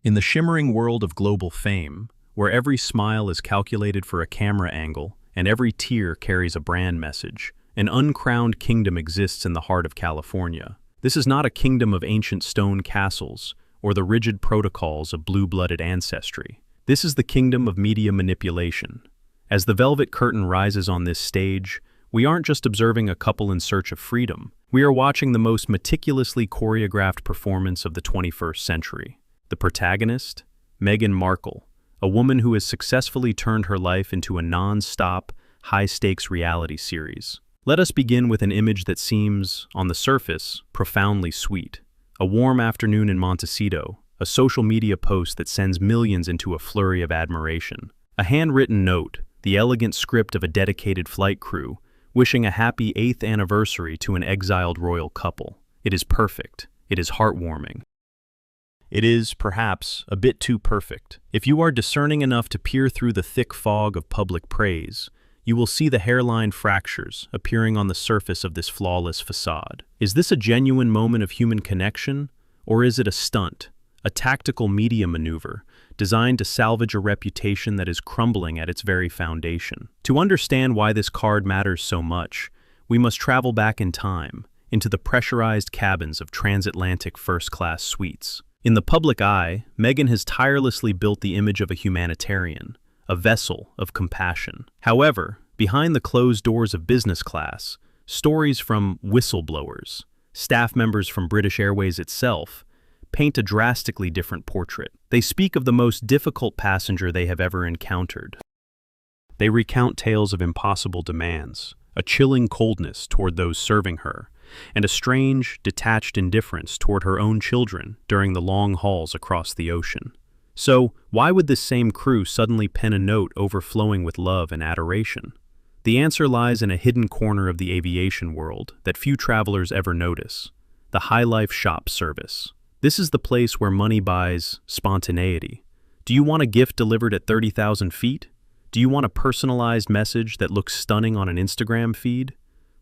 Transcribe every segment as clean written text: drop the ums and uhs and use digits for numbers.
In the shimmering world of global fame, where every smile is calculated for a camera angle and every tear carries a brand message, an uncrowned kingdom exists in the heart of California. This is not a kingdom of ancient stone castles or the rigid protocols of blue-blooded ancestry. This is the kingdom of media manipulation. As the velvet curtain rises on this stage, we aren't just observing a couple in search of freedom. We are watching the most meticulously choreographed performance of the 21st century. The protagonist, Meghan Markle, a woman who has successfully turned her life into a non-stop, high-stakes reality series. Let us begin with an image that seems, on the surface, profoundly sweet. A warm afternoon in Montecito, a social media post that sends millions into a flurry of admiration. A handwritten note, the elegant script of a dedicated flight crew, wishing a happy 8th anniversary to an exiled royal couple. It is perfect. It is heartwarming. It is, perhaps, a bit too perfect. If you are discerning enough to peer through the thick fog of public praise, you will see the hairline fractures appearing on the surface of this flawless facade. Is this a genuine moment of human connection, or is it a stunt, a tactical media maneuver designed to salvage a reputation that is crumbling at its very foundation? To understand why this card matters so much, we must travel back in time, into the pressurized cabins of transatlantic first-class suites. In the public eye, Meghan has tirelessly built the image of a humanitarian, a vessel of compassion. However, behind the closed doors of business class, stories from whistleblowers, staff members from British Airways itself, paint a drastically different portrait. They speak of the most difficult passenger they have ever encountered. They recount tales of impossible demands, a chilling coldness toward those serving her, and a strange, detached indifference toward her own children during the long hauls across the ocean. So, why would this same crew suddenly pen a note overflowing with love and adoration? The answer lies in a hidden corner of the aviation world that few travelers ever notice: the High Life Shop service. This is the place where money buys spontaneity. Do you want a gift delivered at 30,000 feet? Do you want a personalized message that looks stunning on an Instagram feed?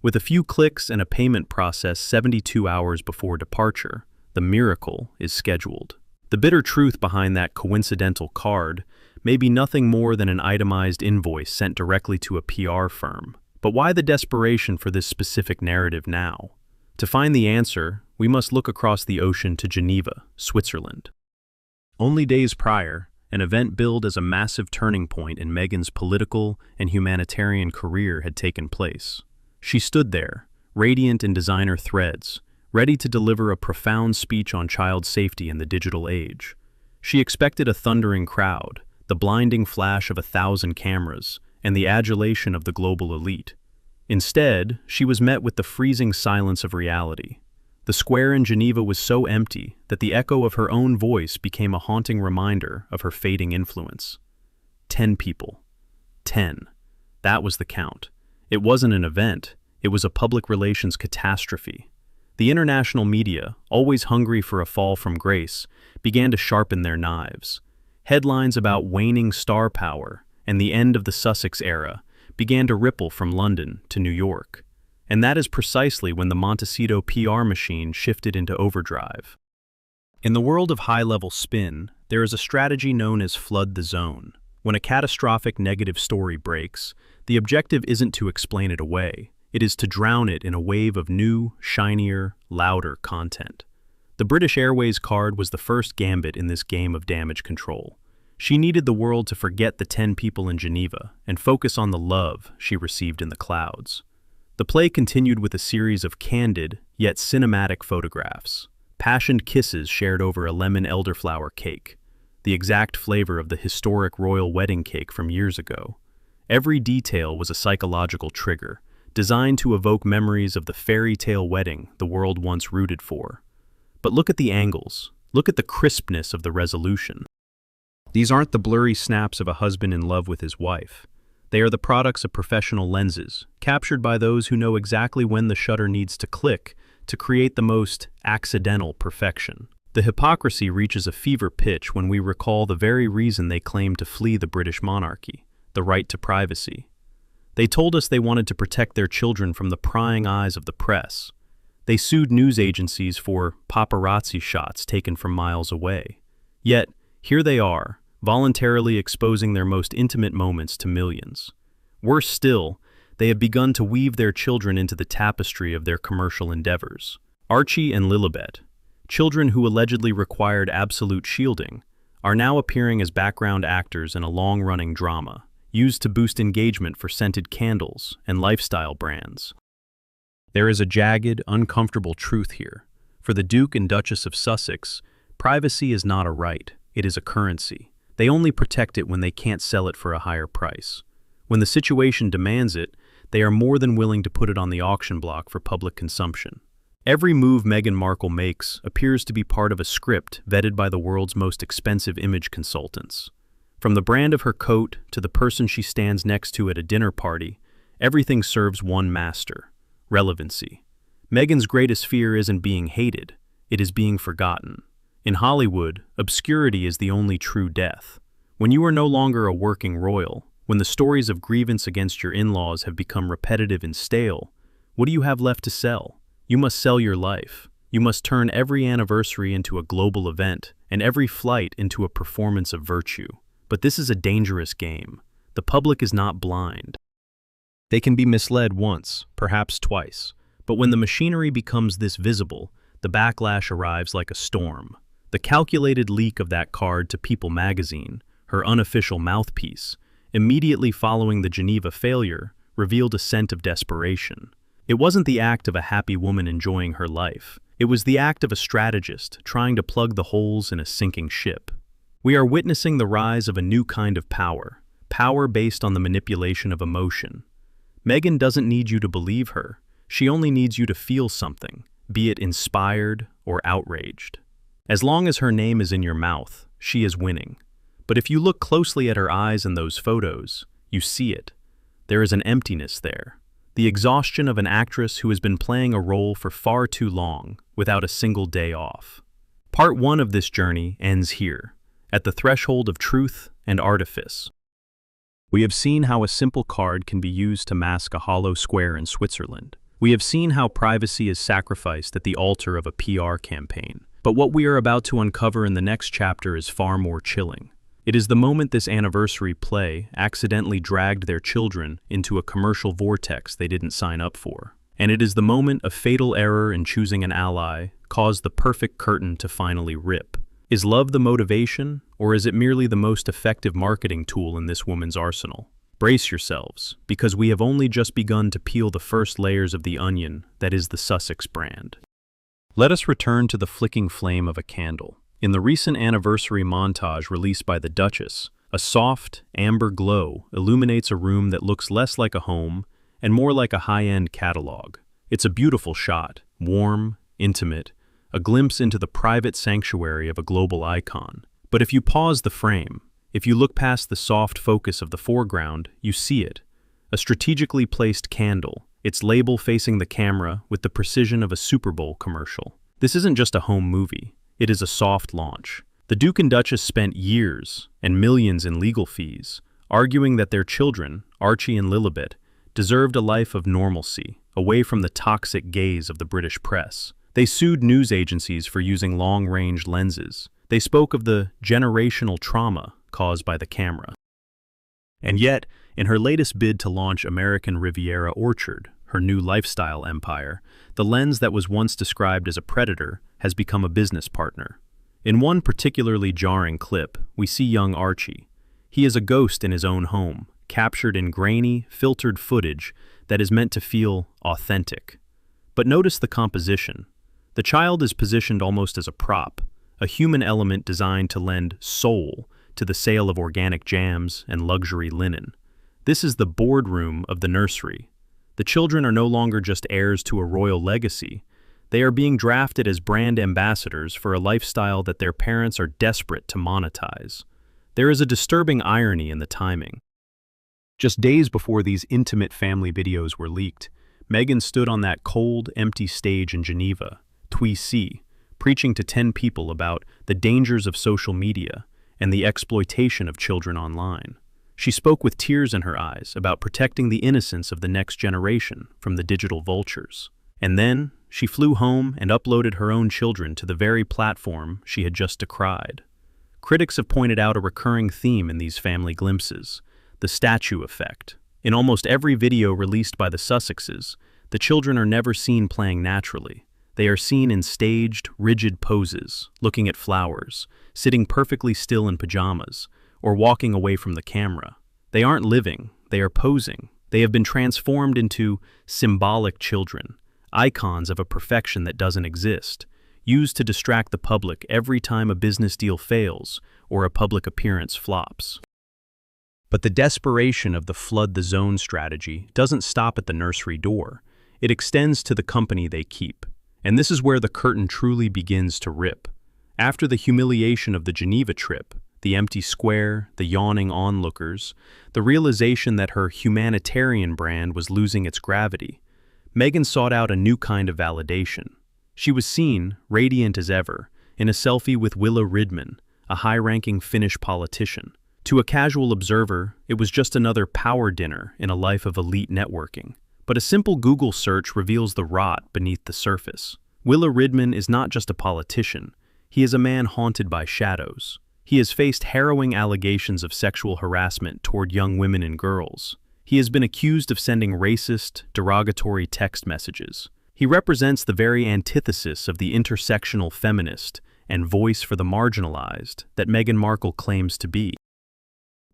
With a few clicks and a payment process 72 hours before departure, the miracle is scheduled. The bitter truth behind that coincidental card may be nothing more than an itemized invoice sent directly to a PR firm. But why the desperation for this specific narrative now? To find the answer, we must look across the ocean to Geneva, Switzerland. Only days prior, an event billed as a massive turning point in Meghan's political and humanitarian career had taken place. She stood there, radiant in designer threads, ready to deliver a profound speech on child safety in the digital age. She expected a thundering crowd, the blinding flash of 1,000 cameras, and the adulation of the global elite. Instead, she was met with the freezing silence of reality. The square in Geneva was so empty that the echo of her own voice became a haunting reminder of her fading influence. 10 people. 10. That was the count. It wasn't an event, it was a public relations catastrophe. The international media, always hungry for a fall from grace, began to sharpen their knives. Headlines about waning star power and the end of the Sussex era began to ripple from London to New York. And that is precisely when the Montecito PR machine shifted into overdrive. In the world of high-level spin, there is a strategy known as flood the zone. When a catastrophic negative story breaks, the objective isn't to explain it away. It is to drown it in a wave of new, shinier, louder content. The British Airways card was the first gambit in this game of damage control. She needed the world to forget the 10 people in Geneva and focus on the love she received in the clouds. The play continued with a series of candid, yet cinematic photographs. Passionate kisses shared over a lemon elderflower cake, the exact flavor of the historic royal wedding cake from years ago. Every detail was a psychological trigger, designed to evoke memories of the fairy tale wedding the world once rooted for. But look at the angles. Look at the crispness of the resolution. These aren't the blurry snaps of a husband in love with his wife. They are the products of professional lenses, captured by those who know exactly when the shutter needs to click to create the most accidental perfection. The hypocrisy reaches a fever pitch when we recall the very reason they claimed to flee the British monarchy: the right to privacy. They told us they wanted to protect their children from the prying eyes of the press. They sued news agencies for paparazzi shots taken from miles away. Yet, Here they are, voluntarily exposing their most intimate moments to millions. Worse still, they have begun to weave their children into the tapestry of their commercial endeavors. Archie and Lilibet, children who allegedly required absolute shielding, are now appearing as background actors in a long-running drama, used to boost engagement for scented candles and lifestyle brands. There is a jagged, uncomfortable truth here. For the Duke and Duchess of Sussex, privacy is not a right, it is a currency. They only protect it when they can't sell it for a higher price. When the situation demands it, they are more than willing to put it on the auction block for public consumption. Every move Meghan Markle makes appears to be part of a script vetted by the world's most expensive image consultants. From the brand of her coat to the person she stands next to at a dinner party, everything serves one master: relevancy. Meghan's greatest fear isn't being hated, it is being forgotten. In Hollywood, obscurity is the only true death. When you are no longer a working royal, when the stories of grievance against your in-laws have become repetitive and stale, what do you have left to sell? You must sell your life. You must turn every anniversary into a global event and every flight into a performance of virtue. But this is a dangerous game. The public is not blind. They can be misled once, perhaps twice. But when the machinery becomes this visible, the backlash arrives like a storm. The calculated leak of that card to People magazine, her unofficial mouthpiece, immediately following the Geneva failure, revealed a scent of desperation. It wasn't the act of a happy woman enjoying her life. It was the act of a strategist trying to plug the holes in a sinking ship. We are witnessing the rise of a new kind of power, power based on the manipulation of emotion. Meghan doesn't need you to believe her. She only needs you to feel something, be it inspired or outraged. As long as her name is in your mouth, she is winning. But if you look closely at her eyes in those photos, you see it. There is an emptiness there. The exhaustion of an actress who has been playing a role for far too long, without a single day off. Part 1 of this journey ends here, at the threshold of truth and artifice. We have seen how a simple card can be used to mask a hollow square in Switzerland. We have seen how privacy is sacrificed at the altar of a PR campaign. But what we are about to uncover in the next chapter is far more chilling. It is the moment this anniversary play accidentally dragged their children into a commercial vortex they didn't sign up for. And it is the moment a fatal error in choosing an ally caused the perfect curtain to finally rip. Is love the motivation, or is it merely the most effective marketing tool in this woman's arsenal? Brace yourselves, because we have only just begun to peel the first layers of the onion that is the Sussex brand. Let us return to the flicking flame of a candle. In the recent anniversary montage released by the Duchess, a soft, amber glow illuminates a room that looks less like a home and more like a high-end catalog. It's a beautiful shot, warm, intimate, a glimpse into the private sanctuary of a global icon. But if you pause the frame, if you look past the soft focus of the foreground, you see it. A strategically placed candle, its label facing the camera with the precision of a Super Bowl commercial. This isn't just a home movie. It is a soft launch. The Duke and Duchess spent years and millions in legal fees, arguing that their children, Archie and Lilibet, deserved a life of normalcy, away from the toxic gaze of the British press. They sued news agencies for using long-range lenses. They spoke of the generational trauma caused by the camera. And yet, in her latest bid to launch American Riviera Orchard, her new lifestyle empire, the lens that was once described as a predator has become a business partner. In one particularly jarring clip, we see young Archie. He is a ghost in his own home, captured in grainy, filtered footage that is meant to feel authentic. But notice the composition. The child is positioned almost as a prop, a human element designed to lend soul to the sale of organic jams and luxury linen. This is the boardroom of the nursery. The children are no longer just heirs to a royal legacy. They are being drafted as brand ambassadors for a lifestyle that their parents are desperate to monetize. There is a disturbing irony in the timing. Just days before these intimate family videos were leaked, Meghan stood on that cold, empty stage in Geneva, Tui, preaching to 10 people about the dangers of social media and the exploitation of children online. She spoke with tears in her eyes about protecting the innocence of the next generation from the digital vultures. And then, she flew home and uploaded her own children to the very platform she had just decried. Critics have pointed out a recurring theme in these family glimpses: the statue effect. In almost every video released by the Sussexes, the children are never seen playing naturally. They are seen in staged, rigid poses, looking at flowers, sitting perfectly still in pajamas, or walking away from the camera. They aren't living, they are posing. They have been transformed into symbolic children, icons of a perfection that doesn't exist, used to distract the public every time a business deal fails or a public appearance flops. But the desperation of the flood the zone strategy doesn't stop at the nursery door. It extends to the company they keep. And this is where the curtain truly begins to rip. After the humiliation of the Geneva trip, the empty square, the yawning onlookers, the realization that her humanitarian brand was losing its gravity, Meghan sought out a new kind of validation. She was seen, radiant as ever, in a selfie with Willa Ridman, a high-ranking Finnish politician. To a casual observer, it was just another power dinner in a life of elite networking. But a simple Google search reveals the rot beneath the surface. Willa Ridman is not just a politician. He is a man haunted by shadows. He has faced harrowing allegations of sexual harassment toward young women and girls. He has been accused of sending racist, derogatory text messages. He represents the very antithesis of the intersectional feminist and voice for the marginalized that Meghan Markle claims to be.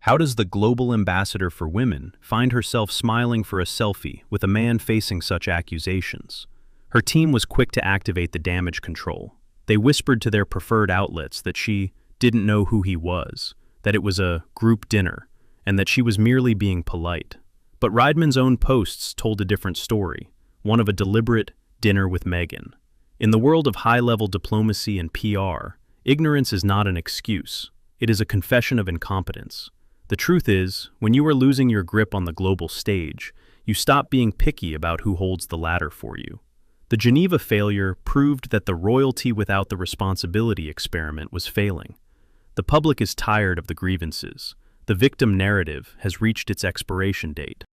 How does the global ambassador for women find herself smiling for a selfie with a man facing such accusations? Her team was quick to activate the damage control. They whispered to their preferred outlets that she didn't know who he was, that it was a group dinner, and that she was merely being polite. But Ridman's own posts told a different story, one of a deliberate dinner with Meghan. In the world of high-level diplomacy and PR, ignorance is not an excuse. It is a confession of incompetence. The truth is, when you are losing your grip on the global stage, you stop being picky about who holds the ladder for you. The Geneva failure proved that the royalty without the responsibility experiment was failing. The public is tired of the grievances. The victim narrative has reached its expiration date.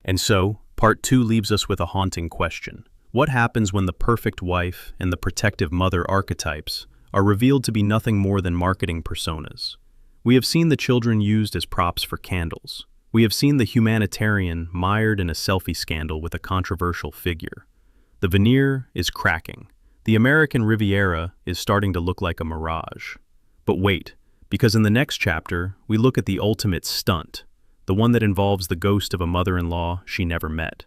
And so, Part 2 leaves us with a haunting question. What happens when the perfect wife and the protective mother archetypes are revealed to be nothing more than marketing personas? We have seen the children used as props for candles. We have seen the humanitarian mired in a selfie scandal with a controversial figure. The veneer is cracking. The American Riviera is starting to look like a mirage. But wait, because in the next chapter, we look at the ultimate stunt, the one that involves the ghost of a mother-in-law she never met.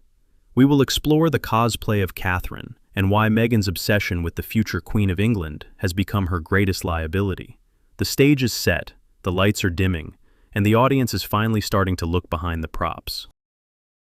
We will explore the cosplay of Catherine and why Meghan's obsession with the future Queen of England has become her greatest liability. The stage is set, the lights are dimming, and the audience is finally starting to look behind the props.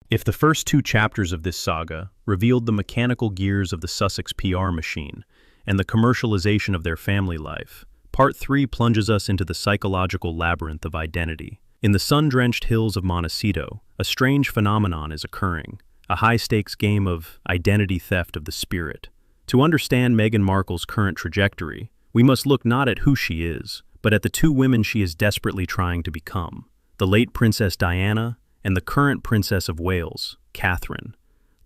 If the first 2 chapters of this saga revealed the mechanical gears of the Sussex PR machine and the commercialization of their family life, Part 3 plunges us into the psychological labyrinth of identity. In the sun-drenched hills of Montecito, a strange phenomenon is occurring, a high-stakes game of identity theft of the spirit. To understand Meghan Markle's current trajectory, we must look not at who she is, but at the 2 women she is desperately trying to become, the late Princess Diana and the current Princess of Wales, Catherine.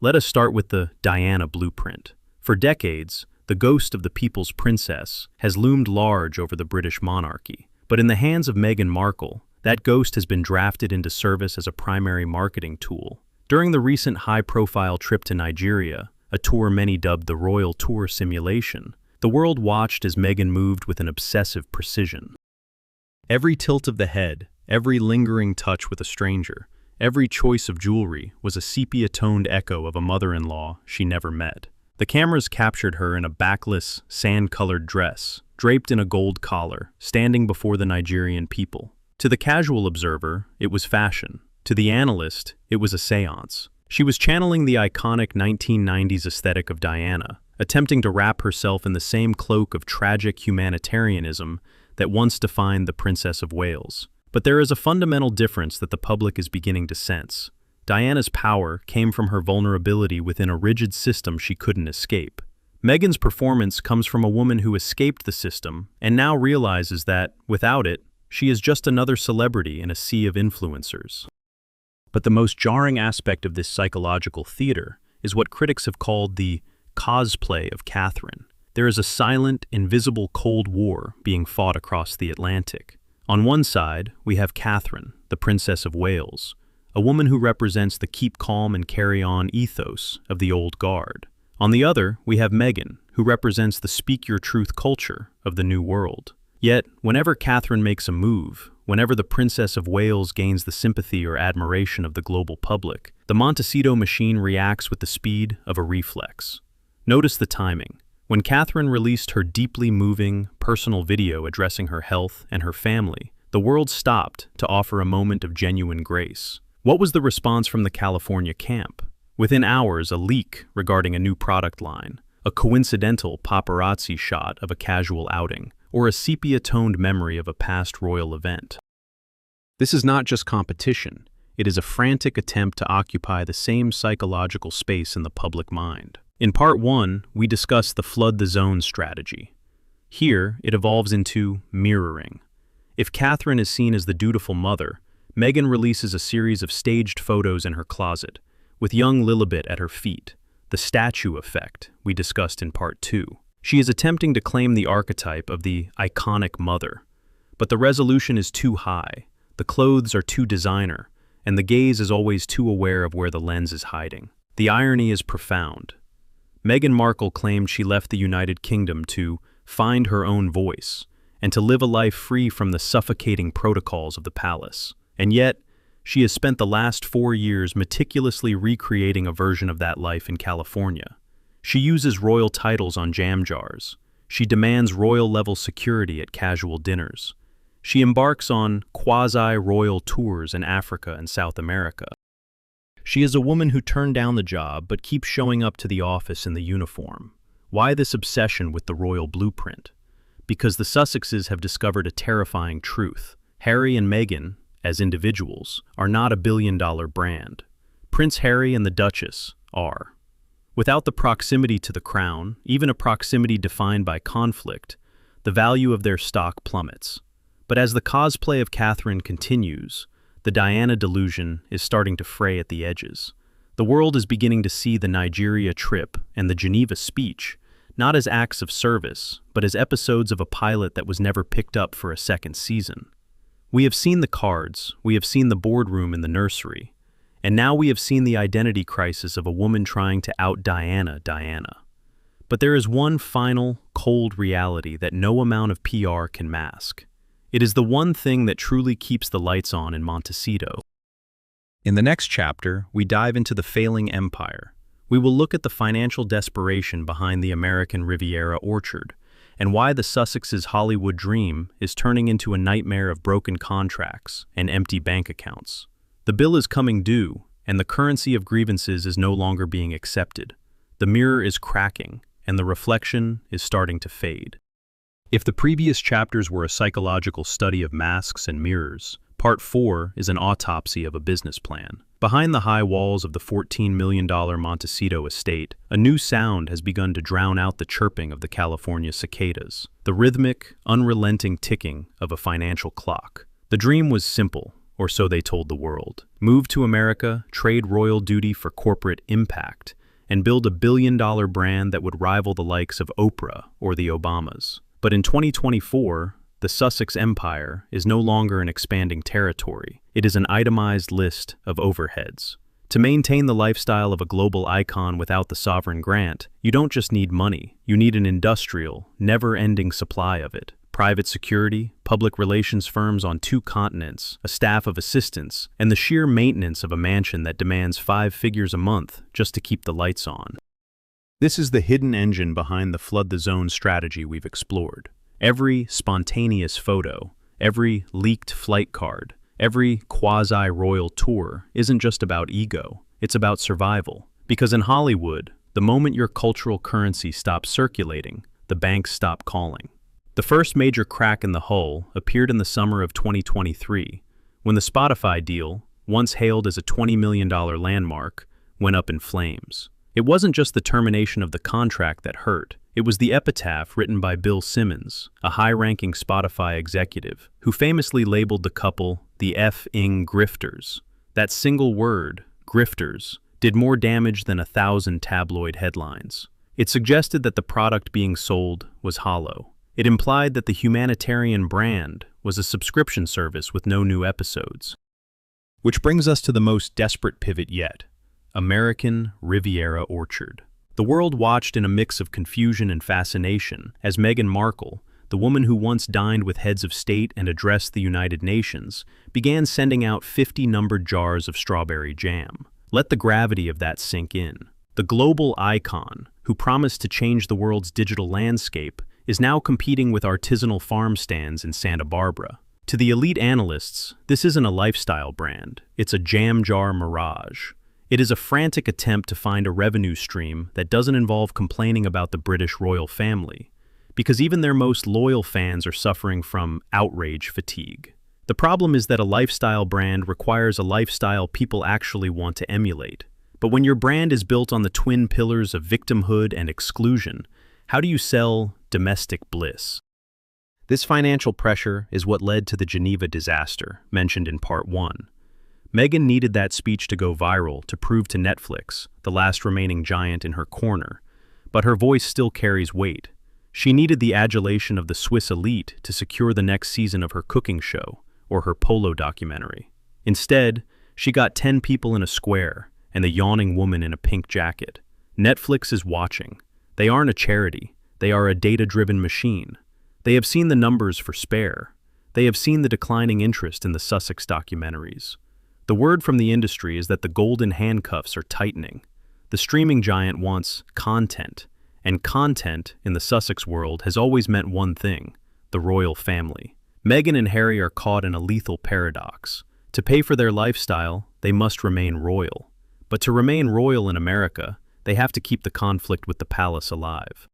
Let us start with the Diana blueprint. For decades, the ghost of the people's princess has loomed large over the British monarchy. But in the hands of Meghan Markle, that ghost has been drafted into service as a primary marketing tool. During the recent high-profile trip to Nigeria, a tour many dubbed the Royal Tour Simulation, the world watched as Meghan moved with an obsessive precision. Every tilt of the head, every lingering touch with a stranger, every choice of jewelry was a sepia-toned echo of a mother-in-law she never met. The cameras captured her in a backless, sand-colored dress, draped in a gold collar, standing before the Nigerian people. To the casual observer, it was fashion. To the analyst, it was a seance. She was channeling the iconic 1990s aesthetic of Diana, attempting to wrap herself in the same cloak of tragic humanitarianism that once defined the Princess of Wales. But there is a fundamental difference that the public is beginning to sense. Diana's power came from her vulnerability within a rigid system she couldn't escape. Meghan's performance comes from a woman who escaped the system and now realizes that, without it, she is just another celebrity in a sea of influencers. But the most jarring aspect of this psychological theater is what critics have called the cosplay of Catherine. There is a silent, invisible Cold War being fought across the Atlantic. On one side, we have Catherine, the Princess of Wales, a woman who represents the keep calm and carry on ethos of the old guard. On the other, we have Meghan, who represents the speak your truth culture of the new world. Yet, whenever Catherine makes a move, whenever the Princess of Wales gains the sympathy or admiration of the global public, the Montecito machine reacts with the speed of a reflex. Notice the timing. When Catherine released her deeply moving, personal video addressing her health and her family, the world stopped to offer a moment of genuine grace. What was the response from the California camp? Within hours, a leak regarding a new product line, a coincidental paparazzi shot of a casual outing, or a sepia-toned memory of a past royal event. This is not just competition, it is a frantic attempt to occupy the same psychological space in the public mind. In part 1, we discuss the flood the zone strategy. Here, it evolves into mirroring. If Catherine is seen as the dutiful mother, Meghan releases a series of staged photos in her closet, with young Lilibet at her feet, the statue effect we discussed in part 2. She is attempting to claim the archetype of the iconic mother, but the resolution is too high, the clothes are too designer, and the gaze is always too aware of where the lens is hiding. The irony is profound. Meghan Markle claimed she left the United Kingdom to find her own voice and to live a life free from the suffocating protocols of the palace. And yet, she has spent the last 4 years meticulously recreating a version of that life in California. She uses royal titles on jam jars. She demands royal-level security at casual dinners. She embarks on quasi-royal tours in Africa and South America. She is a woman who turned down the job but keeps showing up to the office in the uniform. Why this obsession with the royal blueprint? Because the Sussexes have discovered a terrifying truth. Harry and Meghan, as individuals, are not a billion-dollar brand. Prince Harry and the Duchess are. Without the proximity to the crown, even a proximity defined by conflict, the value of their stock plummets. But as the cosplay of Catherine continues, the Diana Delusion is starting to fray at the edges. The world is beginning to see the Nigeria trip and the Geneva speech not as acts of service, but as episodes of a pilot that was never picked up for a second season. We have seen the cards, we have seen the boardroom in the nursery, and now we have seen the identity crisis of a woman trying to out-Diana Diana. But there is one final, cold reality that no amount of PR can mask. It is the one thing that truly keeps the lights on in Montecito. In the next chapter, we dive into the failing empire. We will look at the financial desperation behind the American Riviera orchard, and why the Sussex's Hollywood dream is turning into a nightmare of broken contracts and empty bank accounts. The bill is coming due, and the currency of grievances is no longer being accepted. The mirror is cracking, and the reflection is starting to fade. If the previous chapters were a psychological study of masks and mirrors, Part 4 is an autopsy of a business plan. Behind the high walls of the $14 million Montecito estate, a new sound has begun to drown out the chirping of the California cicadas, the rhythmic, unrelenting ticking of a financial clock. The dream was simple, or so they told the world. Move to America, trade royal duty for corporate impact, and build a billion-dollar brand that would rival the likes of Oprah or the Obamas. But in 2024, the Sussex empire is no longer an expanding territory. It is an itemized list of overheads. To maintain the lifestyle of a global icon without the sovereign grant, you don't just need money, you need an industrial, never-ending supply of it. Private security, public relations firms on 2 continents, a staff of assistants, and the sheer maintenance of a mansion that demands 5 figures a month just to keep the lights on. This is the hidden engine behind the flood the zone strategy we've explored. Every spontaneous photo, every leaked flight card, every quasi-royal tour isn't just about ego, it's about survival. Because in Hollywood, the moment your cultural currency stops circulating, the banks stop calling. The first major crack in the hull appeared in the summer of 2023, when the Spotify deal, once hailed as a $20 million landmark, went up in flames. It wasn't just the termination of the contract that hurt. It was the epitaph written by Bill Simmons, a high-ranking Spotify executive, who famously labeled the couple the F-ing grifters. That single word, grifters, did more damage than 1,000 tabloid headlines. It suggested that the product being sold was hollow. It implied that the humanitarian brand was a subscription service with no new episodes. Which brings us to the most desperate pivot yet: American Riviera Orchard. The world watched in a mix of confusion and fascination as Meghan Markle, the woman who once dined with heads of state and addressed the United Nations, began sending out 50 numbered jars of strawberry jam. Let the gravity of that sink in. The global icon, who promised to change the world's digital landscape, is now competing with artisanal farm stands in Santa Barbara. To the elite analysts, this isn't a lifestyle brand, it's a jam jar mirage. It is a frantic attempt to find a revenue stream that doesn't involve complaining about the British royal family, because even their most loyal fans are suffering from outrage fatigue. The problem is that a lifestyle brand requires a lifestyle people actually want to emulate. But when your brand is built on the twin pillars of victimhood and exclusion, how do you sell domestic bliss? This financial pressure is what led to the Geneva disaster, mentioned in Part 1. Meghan needed that speech to go viral to prove to Netflix, the last remaining giant in her corner, but her voice still carries weight. She needed the adulation of the Swiss elite to secure the next season of her cooking show or her polo documentary. Instead, she got 10 people in a square and the yawning woman in a pink jacket. Netflix is watching. They aren't a charity. They are a data-driven machine. They have seen the numbers for Spare. They have seen the declining interest in the Sussex documentaries. The word from the industry is that the golden handcuffs are tightening. The streaming giant wants content, and content in the Sussex world has always meant one thing: the royal family. Meghan and Harry are caught in a lethal paradox. To pay for their lifestyle, they must remain royal. But to remain royal in America, they have to keep the conflict with the palace alive.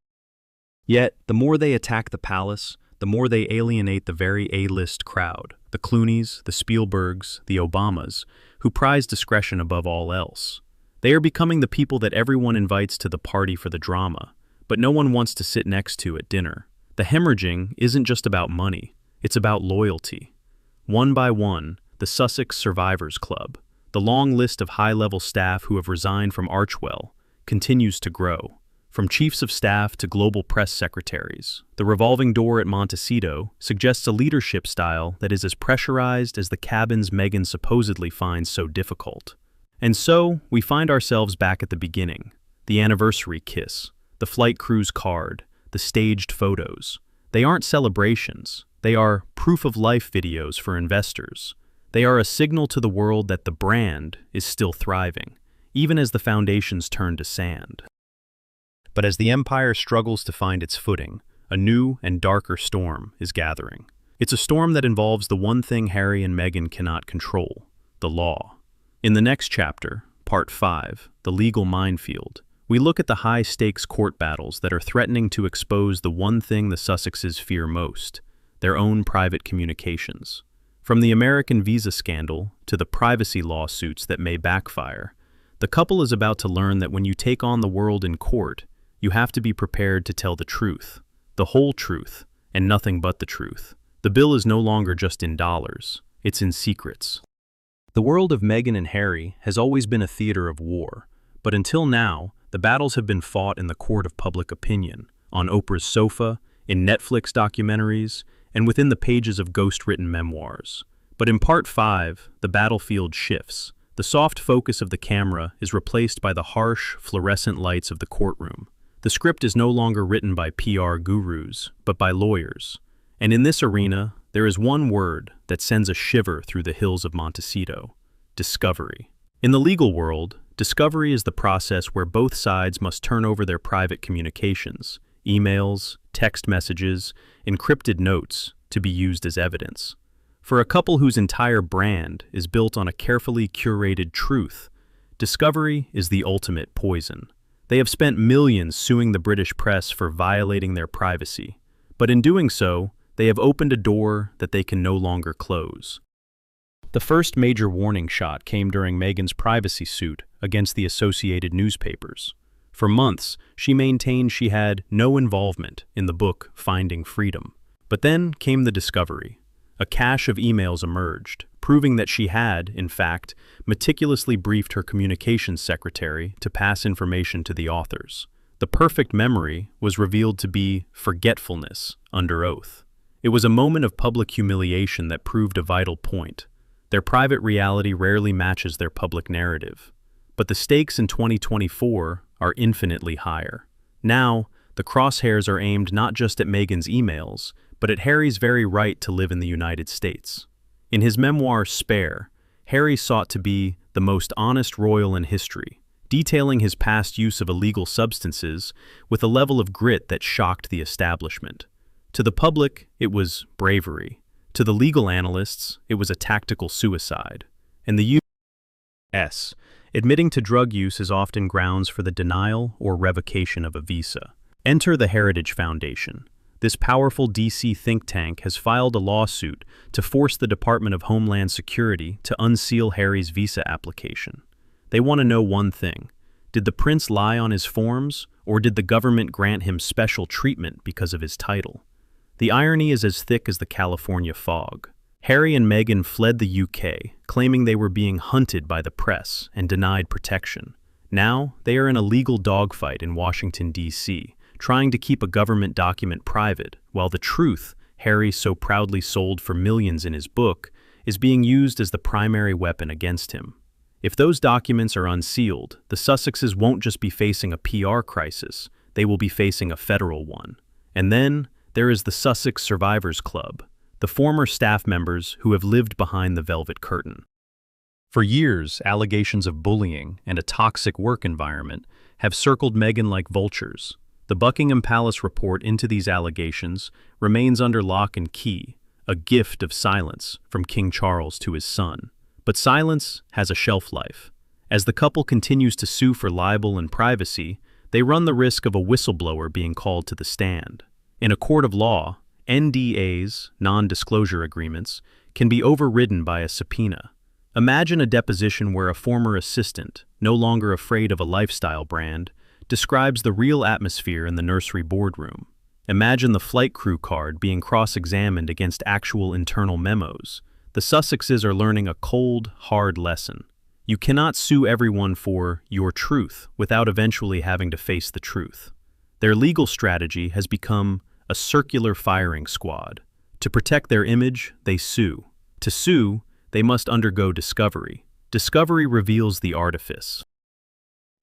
Yet, the more they attack the palace, the more they alienate the very A-list crowd, the Clooneys, the Spielbergs, the Obamas, who prize discretion above all else. They are becoming the people that everyone invites to the party for the drama, but no one wants to sit next to at dinner. The hemorrhaging isn't just about money, it's about loyalty. One by one, the Sussex Survivors Club, the long list of high-level staff who have resigned from Archewell, continues to grow. From chiefs of staff to global press secretaries, the revolving door at Montecito suggests a leadership style that is as pressurized as the cabins Meghan supposedly finds so difficult. And so, we find ourselves back at the beginning. The anniversary kiss, the flight cruise card, the staged photos. They aren't celebrations. They are proof-of-life videos for investors. They are a signal to the world that the brand is still thriving, even as the foundations turn to sand. But as the empire struggles to find its footing, a new and darker storm is gathering. It's a storm that involves the one thing Harry and Meghan cannot control: the law. In the next chapter, Part 5, The Legal Minefield, we look at the high-stakes court battles that are threatening to expose the one thing the Sussexes fear most: their own private communications. From the American visa scandal to the privacy lawsuits that may backfire, the couple is about to learn that when you take on the world in court, you have to be prepared to tell the truth, the whole truth, and nothing but the truth. The bill is no longer just in dollars, it's in secrets. The world of Meghan and Harry has always been a theater of war, but until now, the battles have been fought in the court of public opinion, on Oprah's sofa, in Netflix documentaries, and within the pages of ghost-written memoirs. But in Part 5, the battlefield shifts. The soft focus of the camera is replaced by the harsh, fluorescent lights of the courtroom. The script is no longer written by PR gurus, but by lawyers. And in this arena, there is one word that sends a shiver through the hills of Montecito: discovery. In the legal world, discovery is the process where both sides must turn over their private communications, emails, text messages, encrypted notes, to be used as evidence. For a couple whose entire brand is built on a carefully curated truth, discovery is the ultimate poison. They have spent millions suing the British press for violating their privacy, but in doing so, they have opened a door that they can no longer close. The first major warning shot came during Meghan's privacy suit against the Associated Newspapers. For months, she maintained she had no involvement in the book Finding Freedom. But then came the discovery. A cache of emails emerged, proving that she had, in fact, meticulously briefed her communications secretary to pass information to the authors. The perfect memory was revealed to be forgetfulness under oath. It was a moment of public humiliation that proved a vital point. Their private reality rarely matches their public narrative. But the stakes in 2024 are infinitely higher. Now, the crosshairs are aimed not just at Meghan's emails, but at Harry's very right to live in the United States. In his memoir, Spare, Harry sought to be the most honest royal in history, detailing his past use of illegal substances with a level of grit that shocked the establishment. To the public, it was bravery. To the legal analysts, it was a tactical suicide. And the U.S. admitting to drug use is often grounds for the denial or revocation of a visa. Enter the Heritage Foundation. This powerful DC think tank has filed a lawsuit to force the Department of Homeland Security to unseal Harry's visa application. They want to know one thing. Did the prince lie on his forms, or did the government grant him special treatment because of his title? The irony is as thick as the California fog. Harry and Meghan fled the UK, claiming they were being hunted by the press and denied protection. Now, they are in a legal dogfight in Washington, D.C., trying to keep a government document private, while the truth Harry so proudly sold for millions in his book is being used as the primary weapon against him. If those documents are unsealed, the Sussexes won't just be facing a PR crisis, they will be facing a federal one. And then, there is the Sussex Survivors Club, the former staff members who have lived behind the velvet curtain. For years, allegations of bullying and a toxic work environment have circled Meghan like vultures. The Buckingham Palace report into these allegations remains under lock and key, a gift of silence from King Charles to his son. But silence has a shelf life. As the couple continues to sue for libel and privacy, they run the risk of a whistleblower being called to the stand. In a court of law, NDAs, non-disclosure agreements, can be overridden by a subpoena. Imagine a deposition where a former assistant, no longer afraid of a lifestyle brand, describes the real atmosphere in the Nursery boardroom. Imagine the flight crew card being cross-examined against actual internal memos. The Sussexes are learning a cold, hard lesson. You cannot sue everyone for your truth without eventually having to face the truth. Their legal strategy has become a circular firing squad. To protect their image, they sue. To sue, they must undergo discovery. Discovery reveals the artifice.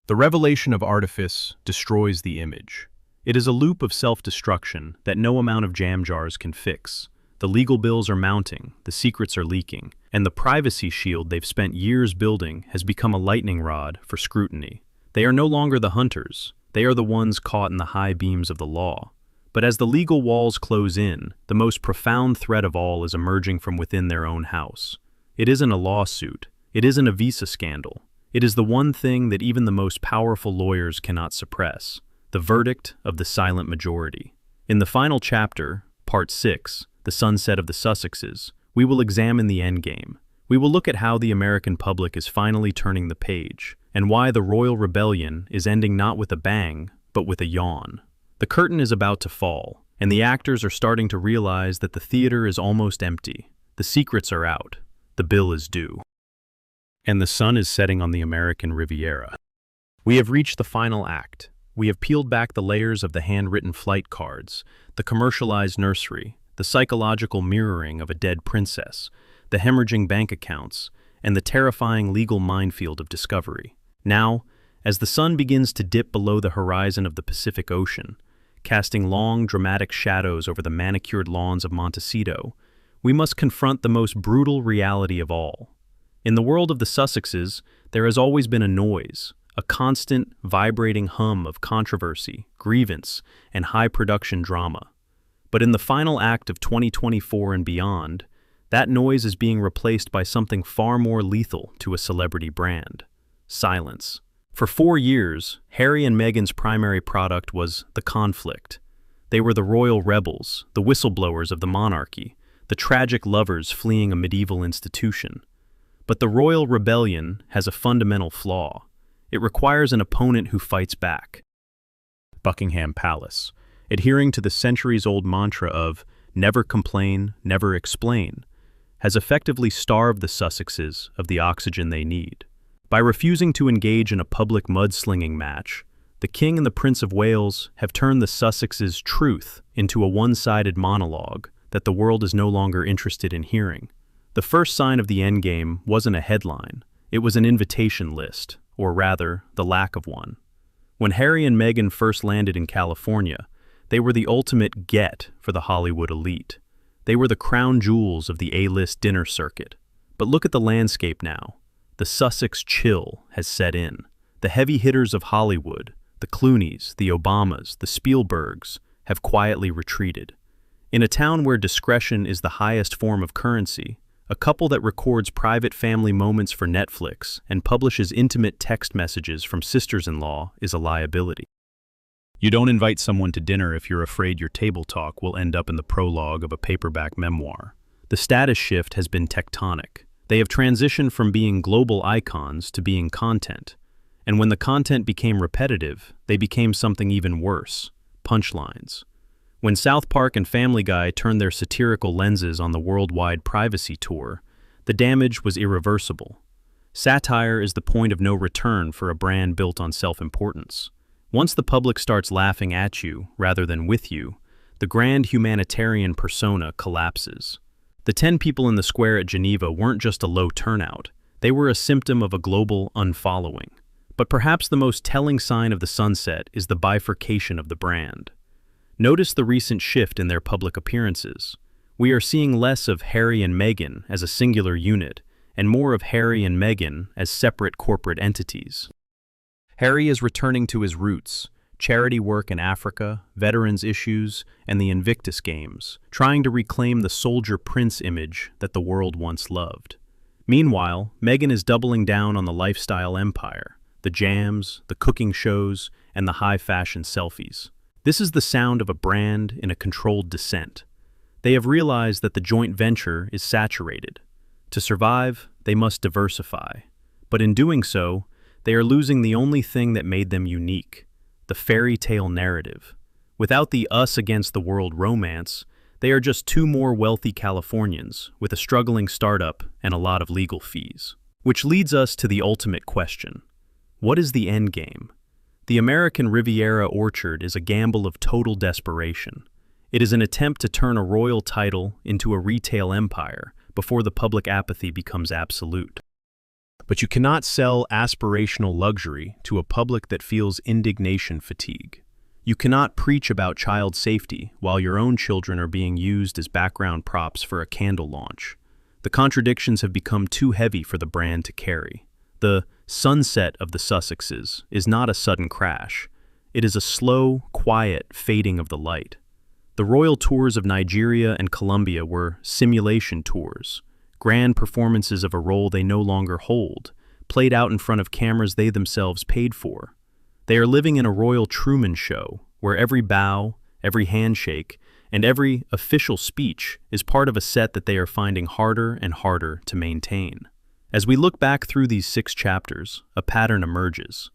The revelation of artifice destroys the image. It is a loop of self-destruction that no amount of jam jars can fix. The legal bills are mounting, the secrets are leaking, and the privacy shield they've spent years building has become a lightning rod for scrutiny. They are no longer the hunters, they are the ones caught in the high beams of the law. But as the legal walls close in, the most profound threat of all is emerging from within their own house. It isn't a lawsuit, it isn't a visa scandal. It is the one thing that even the most powerful lawyers cannot suppress, the verdict of the silent majority. In the final chapter, Part 6, The Sunset of the Sussexes, we will examine the endgame. We will look at how the American public is finally turning the page, and why the royal rebellion is ending not with a bang, but with a yawn. The curtain is about to fall, and the actors are starting to realize that the theater is almost empty. The secrets are out. The bill is due. And the sun is setting on the American Riviera. We have reached the final act. We have peeled back the layers of the handwritten flight cards, the commercialized nursery, the psychological mirroring of a dead princess, the hemorrhaging bank accounts, and the terrifying legal minefield of discovery. Now, as the sun begins to dip below the horizon of the Pacific Ocean, casting long, dramatic shadows over the manicured lawns of Montecito, we must confront the most brutal reality of all. In the world of the Sussexes, there has always been a noise, a constant, vibrating hum of controversy, grievance, and high-production drama. But in the final act of 2024 and beyond, that noise is being replaced by something far more lethal to a celebrity brand: silence. For 4 years, Harry and Meghan's primary product was the conflict. They were the royal rebels, the whistleblowers of the monarchy, the tragic lovers fleeing a medieval institution. But the royal rebellion has a fundamental flaw. It requires an opponent who fights back. Buckingham Palace, adhering to the centuries-old mantra of never complain, never explain, has effectively starved the Sussexes of the oxygen they need. By refusing to engage in a public mudslinging match, The King and the Prince of Wales have turned the Sussex's truth into a one-sided monologue that the world is no longer interested in hearing. The first sign of the endgame wasn't a headline, it was an invitation list, or rather, the lack of one. When Harry and Meghan first landed in California, they were the ultimate get for the Hollywood elite. They were the crown jewels of the A-list dinner circuit. But look at the landscape now. The Sussex chill has set in. The heavy hitters of Hollywood, the Clooneys, the Obamas, the Spielbergs, have quietly retreated. In a town where discretion is the highest form of currency, a couple that records private family moments for Netflix and publishes intimate text messages from sisters-in-law is a liability. You don't invite someone to dinner if you're afraid your table talk will end up in the prologue of a paperback memoir. The status shift has been tectonic. They have transitioned from being global icons to being content. And when the content became repetitive, they became something even worse: punchlines. When South Park and Family Guy turned their satirical lenses on the worldwide privacy tour, the damage was irreversible. Satire is the point of no return for a brand built on self-importance. Once the public starts laughing at you rather than with you, the grand humanitarian persona collapses. The 10 people in the square at Geneva weren't just a low turnout, they were a symptom of a global unfollowing. But perhaps the most telling sign of the sunset is the bifurcation of the brand. Notice the recent shift in their public appearances. We are seeing less of Harry and Meghan as a singular unit, and more of Harry and Meghan as separate corporate entities. Harry is returning to his roots: charity work in Africa, veterans issues, and the Invictus Games, trying to reclaim the soldier prince image that the world once loved. Meanwhile, Meghan is doubling down on the lifestyle empire: the jams, the cooking shows, and the high-fashion selfies. This is the sound of a brand in a controlled descent. They have realized that the joint venture is saturated. To survive, they must diversify. But in doing so, they are losing the only thing that made them unique: the fairy tale narrative. Without the us-against-the-world romance, they are just two more wealthy Californians with a struggling startup and a lot of legal fees. Which leads us to the ultimate question. What is the end game? The American Riviera orchard is a gamble of total desperation. It is an attempt to turn a royal title into a retail empire before the public apathy becomes absolute. But you cannot sell aspirational luxury to a public that feels indignation fatigue. You cannot preach about child safety while your own children are being used as background props for a candle launch. The contradictions have become too heavy for the brand to carry. The sunset of the Sussexes is not a sudden crash. It is a slow, quiet fading of the light. The royal tours of Nigeria and Colombia were simulation tours, grand performances of a role they no longer hold, played out in front of cameras they themselves paid for. They are living in a royal Truman Show, where every bow, every handshake, and every official speech is part of a set that they are finding harder and harder to maintain. As we look back through these 6 chapters, a pattern emerges.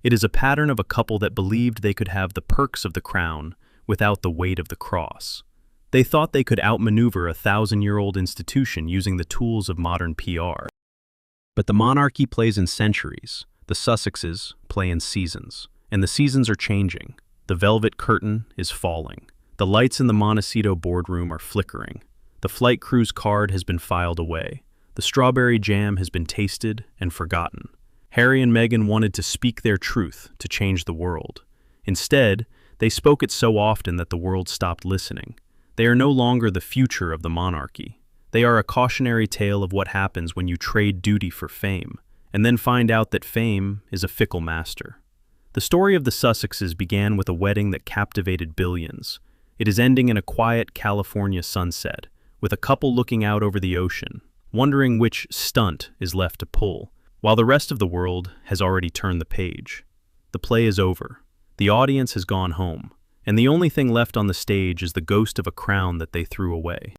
It is a pattern of a couple that believed they could have the perks of the crown without the weight of the cross. They thought they could outmaneuver a 1,000-year-old institution using the tools of modern PR. But the monarchy plays in centuries, the Sussexes play in seasons, and the seasons are changing. The velvet curtain is falling. The lights in the Montecito boardroom are flickering. The flight crew's card has been filed away. The strawberry jam has been tasted and forgotten. Harry and Meghan wanted to speak their truth to change the world. Instead, they spoke it so often that the world stopped listening. They are no longer the future of the monarchy. They are a cautionary tale of what happens when you trade duty for fame, and then find out that fame is a fickle master. The story of the Sussexes began with a wedding that captivated billions. It is ending in a quiet California sunset, with a couple looking out over the ocean, wondering which stunt is left to pull, while the rest of the world has already turned the page. The play is over. The audience has gone home, and the only thing left on the stage is the ghost of a crown that they threw away.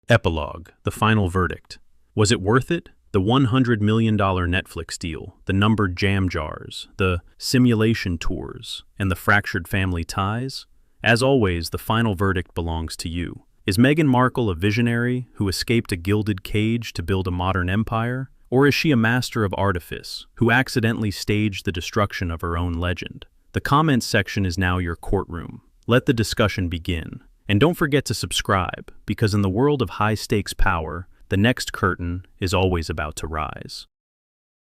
Epilogue, the final verdict. Was it worth it? The $100 million Netflix deal, the numbered jam jars, the simulation tours, and the fractured family ties? As always, the final verdict belongs to you. Is Meghan Markle a visionary who escaped a gilded cage to build a modern empire? Or is she a master of artifice who accidentally staged the destruction of her own legend? The comments section is now your courtroom. Let the discussion begin. And don't forget to subscribe, because in the world of high-stakes power, the next curtain is always about to rise.